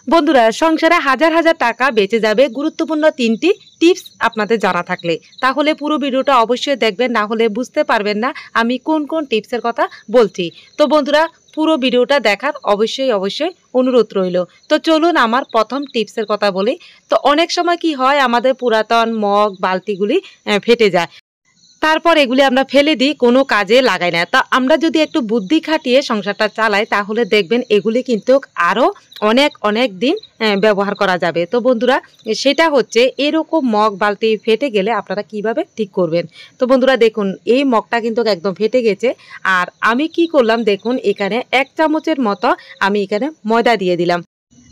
বন্ধুরা, সংসারে হাজার হাজার টাকা বেঁচে যাবে গুরুত্বপূর্ণ 3টি টিপস আপনাদের জানা থাকলে তাহলে পুরো ভিডিওটা অবশ্যই দেখবেন, না হলে বুঝতে পারবেন না আমি কোন কোন টিপসের কথা বলছি। তো বন্ধুরা, পুরো ভিডিওটা দেখার অবশ্যই অনুরোধ রইল। তো চলুন আমার প্রথম টিপসের কথা বলি। তো অনেক সময় কি হয়, আমাদের পুরাতন মগ বালতিগুলি ফেটে যায়, তারপর এগুলি আমরা ফেলে দিই, কোনো কাজে লাগাই না। তা আমরা যদি একটু বুদ্ধি খাটিয়ে সংসারটা চালাই তাহলে দেখবেন এগুলি কিন্তু আরও অনেক অনেক দিন ব্যবহার করা যাবে। তো বন্ধুরা, সেটা হচ্ছে এরকম মগ বালতি ফেটে গেলে আপনারা কিভাবে ঠিক করবেন। তো বন্ধুরা দেখুন, এই মগটা কিন্তু একদম ফেটে গেছে। আর আমি কি করলাম দেখুন, এখানে 1 চামচের মতো আমি এখানে ময়দা দিয়ে দিলাম।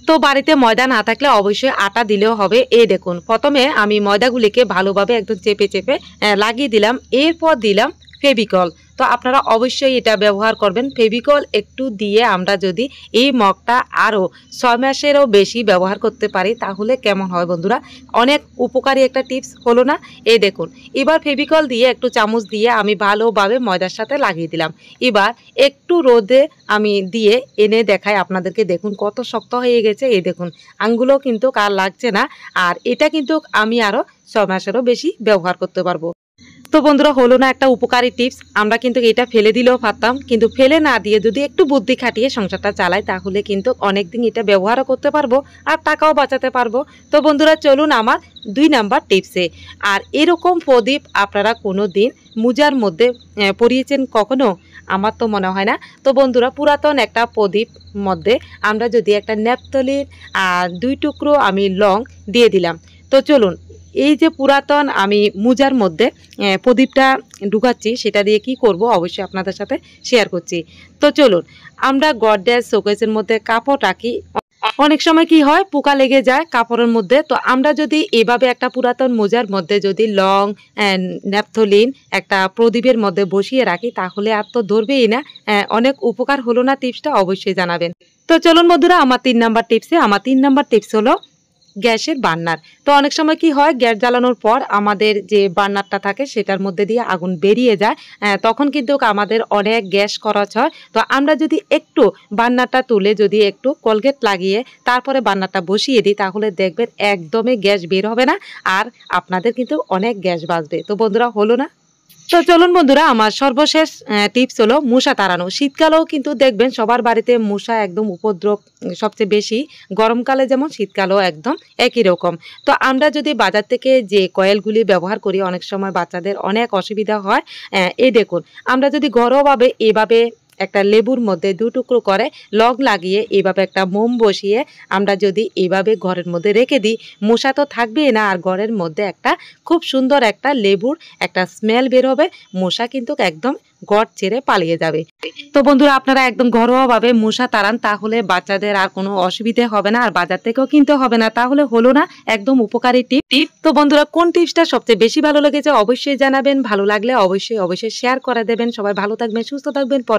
তো বাড়িতে ময়দা না থাকলে অবশ্যই আটা দিলেও হবে। এই দেখুন, প্রথমে আমি ময়দাগুলিকে ভালোভাবে একদম চেপে চেপে লাগিয়ে দিলাম। এরপর দিলাম ফেভিকল। তো আপনারা অবশ্যই এটা ব্যবহার করবেন। ফেভিকল একটু দিয়ে আমরা যদি এই মগটা আরও 6 মাসেরও বেশি ব্যবহার করতে পারি তাহলে কেমন হয় বন্ধুরা, অনেক উপকারী একটা টিপস হলো না? এই দেখুন, এবার ফেভিকল দিয়ে একটু চামচ দিয়ে আমি ভালোভাবে ময়দার সাথে লাগিয়ে দিলাম। এবার একটু রোদে আমি দিয়ে এনে দেখাই আপনাদেরকে। দেখুন কত শক্ত হয়ে গেছে। এই দেখুন, আঙ্গুলও কিন্তু কার লাগছে না। আর এটা কিন্তু আমি আরও 6 মাসেরও বেশি ব্যবহার করতে পারবো। তো বন্ধুরা, হলো না একটা উপকারী টিপস? আমরা কিন্তু এটা ফেলে দিলেও পারতাম, কিন্তু ফেলে না দিয়ে যদি একটু বুদ্ধি খাটিয়ে সংসারটা চালাই তাহলে কিন্তু অনেকদিন এটা ব্যবহারও করতে পারবো আর টাকাও বাঁচাতে পারবো। তো বন্ধুরা চলুন আমার 2 নাম্বার টিপসে। আর এরকম প্রদীপ আপনারা কোনো দিন মুজার মধ্যে পরিয়েছেন কখনো? আমার তো মনে হয় না। তো বন্ধুরা, পুরাতন একটা প্রদীপ মধ্যে আমরা যদি একটা ন্যাপথলিন আর 2 টুকরো আমি লং দিয়ে দিলাম। তো চলুন, এই যে পুরাতন আমি মুজার মধ্যে প্রদীপটা ঢুকাচ্ছি, সেটা দিয়ে কি করব অবশ্যই আপনাদের সাথে শেয়ার করছি। তো চলুন, আমরা গডরেজ শোকেসের মধ্যে কাপড় রাখি, অনেক সময় কি হয় পোকা লেগে যায় কাপড়ের মধ্যে। তো আমরা যদি এভাবে একটা পুরাতন মোজার মধ্যে যদি লং ন্যাপথলিন একটা প্রদীপের মধ্যে বসিয়ে রাখি তাহলে আর তো ধরবেই না। অনেক উপকার হলো না? টিপসটা অবশ্যই জানাবেন। তো চলুন বন্ধুরা, আমার 3 নাম্বার টিপসে। আমার 3 নাম্বার টিপস হলো গ্যাসের বার্নার। তো অনেক সময় কি হয়, গ্যাস জ্বালানোর পর আমাদের যে বার্নারটা থাকে সেটার মধ্যে দিয়ে আগুন বেরিয়ে যায়, তখন কিন্তু আমাদের অনেক গ্যাস খরচ হয়। তো আমরা যদি একটু বার্নারটা তুলে যদি একটু কোলগেট লাগিয়ে তারপরে বার্নারটা বসিয়ে দিই তাহলে দেখবেন একদমই গ্যাস বের হবে না, আর আপনাদের কিন্তু অনেক গ্যাস বাঁচবে। তো বন্ধুরা, হলো না? তো চলুন বন্ধুরা, আমার সর্বশেষ টিপস হলো মশা তাড়ানো। শীতকালেও কিন্তু দেখবেন সবার বাড়িতে মশা একদম উপদ্রব সবচেয়ে বেশি, গরমকালে যেমন শীতকালেও একদম একই রকম। তো আমরা যদি বাজার থেকে যে কয়েলগুলি ব্যবহার করি অনেক সময় বাচ্চাদের অনেক অসুবিধা হয়। এই দেখুন, আমরা যদি ঘরোয়াভাবে এভাবে একটা লেবুর মধ্যে 2 টুকরো করে লগ লাগিয়ে এভাবে একটা মোম বসিয়ে আমরা যদি এভাবে ঘরের মধ্যে রেখে দিই, মশা তো থাকবেই না, আর ঘরের মধ্যে একটা খুব সুন্দর একটা লেবুর একটা স্মেল বের হবে। মশা কিন্তু একদম ঘর ছেড়ে পালিয়ে যাবে। তো বন্ধুরা, আপনারা একদম ঘরোয়াভাবে মশা তাড়ান, তাহলে বাচ্চাদের আর কোনো অসুবিধে হবে না, আর বাজার থেকেও কিনতে হবে না। তাহলে হলো না একদম উপকারী টিপ। তো বন্ধুরা, কোন টিপসটা সবচেয়ে বেশি ভালো লেগেছে অবশ্যই জানাবেন। ভালো লাগলে অবশ্যই শেয়ার করে দেবেন। সবাই ভালো থাকবেন, সুস্থ থাকবেন।